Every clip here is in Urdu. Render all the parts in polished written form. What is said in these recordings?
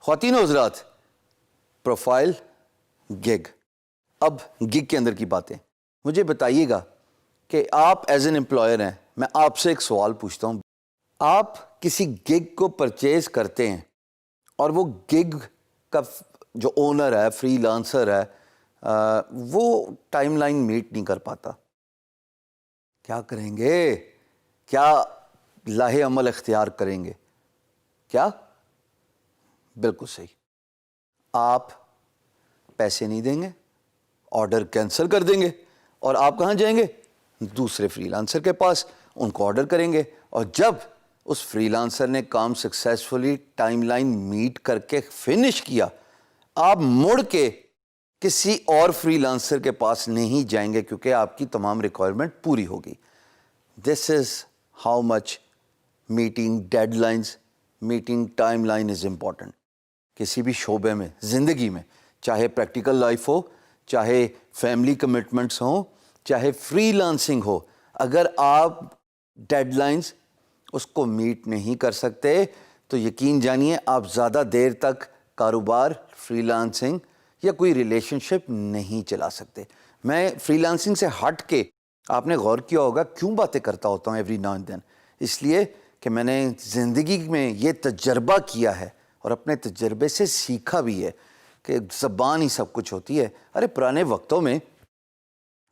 خواتین و حضرات، پروفائل گگ. اب گگ کے اندر کی باتیں مجھے بتائیے گا کہ آپ ایز این امپلائر ہیں. میں آپ سے ایک سوال پوچھتا ہوں. آپ کسی گگ کو پرچیز کرتے ہیں اور وہ گگ کا جو اونر ہے، فری لانسر ہے، وہ ٹائم لائن میٹ نہیں کر پاتا، کیا کریں گے؟ کیا لاہ عمل اختیار کریں گے؟ کیا؟ بالکل صحیح. آپ پیسے نہیں دیں گے، آرڈر کینسل کر دیں گے، اور آپ کہاں جائیں گے؟ دوسرے فری لانسر کے پاس، ان کو آرڈر کریں گے. اور جب اس فری لانسر نے کام سکسیسفلی ٹائم لائن میٹ کر کے فنش کیا، آپ مڑ کے کسی اور فری لانسر کے پاس نہیں جائیں گے کیونکہ آپ کی تمام ریکوائرمنٹ پوری ہوگی. This is how much meeting deadlines, meeting timeline is important. کسی بھی شعبے میں، زندگی میں، چاہے پریکٹیکل لائف ہو، چاہے فیملی کمٹمنٹس ہوں، چاہے فری لانسنگ ہو، اگر آپ ڈیڈ لائنز اس کو میٹ نہیں کر سکتے تو یقین جانیے آپ زیادہ دیر تک کاروبار، فری لانسنگ یا کوئی ریلیشن شپ نہیں چلا سکتے. میں فری لانسنگ سے ہٹ کے، آپ نے غور کیا ہوگا کیوں باتیں کرتا ہوتا ہوں ایوری ناؤ اینڈ دین؟ اس لیے کہ میں نے زندگی میں یہ تجربہ کیا ہے اور اپنے تجربے سے سیکھا بھی ہے کہ زبان ہی سب کچھ ہوتی ہے. ارے پرانے وقتوں میں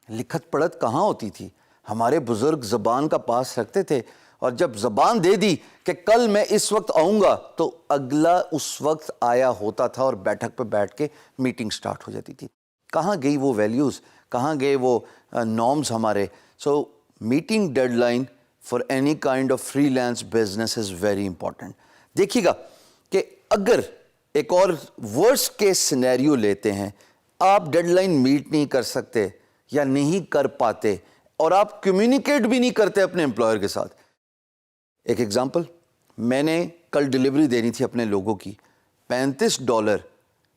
لکھت پڑھت کہاں ہوتی تھی؟ ہمارے بزرگ زبان کا پاس رکھتے تھے، اور جب زبان دے دی کہ کل میں اس وقت آؤں گا تو اگلا اس وقت آیا ہوتا تھا اور بیٹھک پہ بیٹھ کے میٹنگ سٹارٹ ہو جاتی تھی. کہاں گئی وہ ویلیوز؟ کہاں گئے وہ نارمز ہمارے؟ So meeting deadline for any kind of freelance business is very important. دیکھیے گا کہ اگر ایک اور ورسٹ کیس سینیریو لیتے ہیں، آپ ڈیڈ لائن میٹ نہیں کر سکتے یا نہیں کر پاتے اور آپ کمیونیکیٹ بھی نہیں کرتے اپنے امپلائر کے ساتھ. ایک ایگزامپل، میں نے کل ڈیلیوری دینی تھی اپنے لوگوں کی. $35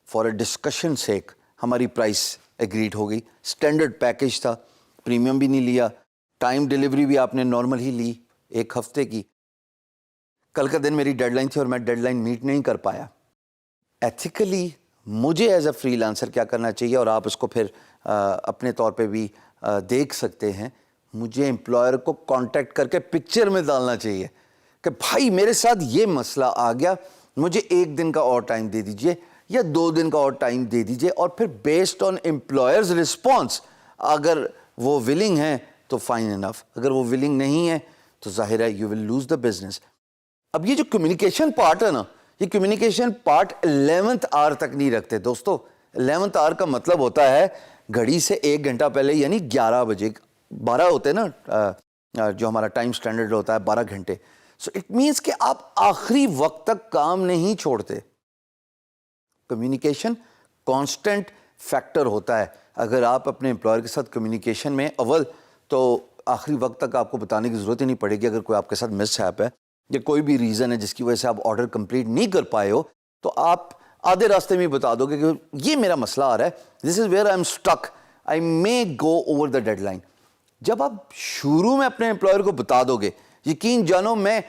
فار اے ڈسکشن سیک ہماری پرائس ایگریڈ ہو گئی. اسٹینڈرڈ پیکج تھا، پریمیم بھی نہیں لیا. ٹائم ڈیلیوری بھی آپ نے نارمل ہی لی، 1 ہفتے کی. کل کا دن میری ڈیڈ لائن تھی اور میں ڈیڈ لائن میٹ نہیں کر پایا. ایتھیکلی مجھے ایز اے فری لانسر کیا کرنا چاہیے، اور آپ اس کو پھر اپنے طور پہ بھی دیکھ سکتے ہیں. مجھے امپلائر کو کانٹیکٹ کر کے پکچر میں ڈالنا چاہیے کہ بھائی میرے ساتھ یہ مسئلہ آ گیا، مجھے 1 دن کا اور ٹائم دے دیجئے یا 2 دن کا اور ٹائم دے دیجئے. اور پھر بیسڈ آن امپلائرز رسپانس، اگر وہ ولنگ ہیں تو فائن انف، اگر وہ ولنگ نہیں ہے تو ظاہر ہے you will lose the business. اب یہ جو کمیونیکیشن پارٹ ہے نا، یہ کمیونیکیشن پارٹ 11th آور تک نہیں رکھتے دوستو. 11th آور کا مطلب ہوتا ہے گھڑی سے 1 گھنٹہ پہلے، یعنی 11 بجے. 12 ہوتے ہیں نا جو ہمارا ٹائم سٹینڈرڈ ہوتا ہے، 12 گھنٹے. سو اٹ مینس کہ آپ آخری وقت تک کام نہیں چھوڑتے. کمیونیکیشن کانسٹنٹ فیکٹر ہوتا ہے. اگر آپ اپنے امپلائر کے ساتھ کمیونیکیشن میں اول، تو آخری وقت تک آپ کو بتانے کی ضرورت ہی نہیں پڑے گی. اگر کوئی آپ کے ساتھ مس ہیپ ہے یا کوئی بھی ریزن ہے جس کی وجہ سے آپ آرڈر کمپلیٹ نہیں کر پائے ہو، تو آپ آدھے راستے میں بتا دو گے کہ یہ میرا مسئلہ آ رہا ہے، this is where I am stuck, I may go over the deadline. جب آپ شروع میں اپنے امپلائر کو بتا دو گے، یقین جانو میں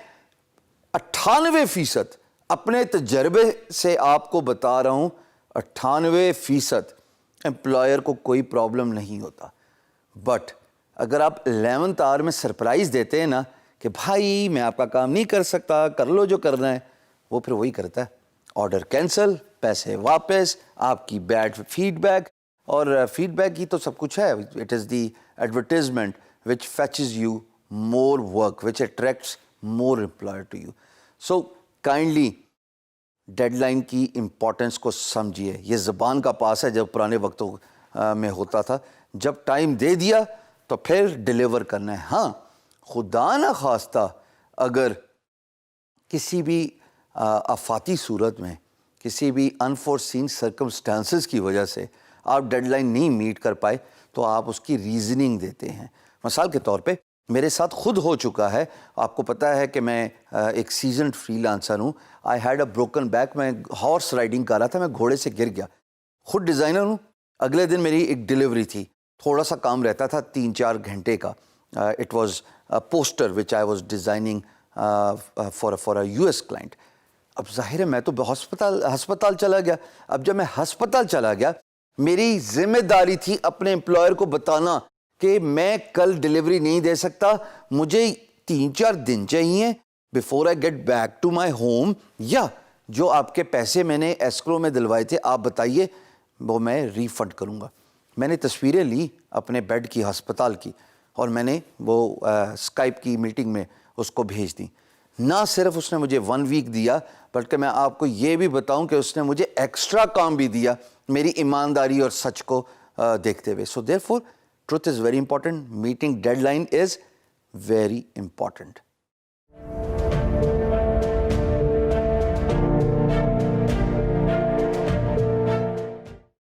98% اپنے تجربے سے آپ کو بتا رہا ہوں، 98% امپلائر کو کوئی پرابلم نہیں ہوتا. بٹ اگر آپ 11th آور میں سرپرائز دیتے ہیں نا کہ بھائی میں آپ کا کام نہیں کر سکتا، کر لو جو کرنا ہے، وہ پھر وہی کرتا ہے. آرڈر کینسل، پیسے واپس، آپ کی بیڈ فیڈ بیک. اور فیڈ بیک ہی تو سب کچھ ہے. It is the advertisement which fetches you more work, which attracts more employer to you. So kindly deadline کی امپورٹنس کو سمجھیے. یہ زبان کا پاس ہے، جب پرانے وقتوں میں ہوتا تھا. جب ٹائم دے دیا تو پھر ڈیلیور کرنا ہے. ہاں خدا نہ خواستہ اگر کسی بھی آفاتی صورت میں، کسی بھی انفورسین سرکمسٹانسز کی وجہ سے آپ ڈیڈ لائن نہیں میٹ کر پائے تو آپ اس کی ریزننگ دیتے ہیں. مثال کے طور پہ میرے ساتھ خود ہو چکا ہے. آپ کو پتہ ہے کہ میں ایک سیزنڈ فری لانسر ہوں. I had a broken back. میں ہارس رائڈنگ کر رہا تھا، میں گھوڑے سے گر گیا. خود ڈیزائنر ہوں. اگلے دن میری ایک ڈیلیوری تھی, تھوڑا سا کام رہتا تھا 3-4 گھنٹے کا. It was poster which I was designing for a US client. اب ظاہر ہے میں تو ہسپتال چلا گیا. اب جب میں ہسپتال چلا گیا, میری ذمہ داری تھی اپنے امپلائر کو بتانا کہ میں کل ڈیلیوری نہیں دے سکتا, مجھے 3-4 دن چاہیے before I get back to my home, یا جو آپ کے پیسے میں نے ایسکرو میں دلوائے تھے آپ بتائیے وہ میں ریفنڈ کروں گا. میں نے تصویریں لی اپنے بیڈ کی ہسپتال کی, اور میں نے وہ اسکائپ کی میٹنگ میں اس کو بھیج دی. نہ صرف اس نے مجھے 1 ویک دیا, بلکہ میں آپ کو یہ بھی بتاؤں کہ اس نے مجھے ایکسٹرا کام بھی دیا میری ایمانداری اور سچ کو دیکھتے ہوئے. So therefore truth is very important, meeting deadline is very important.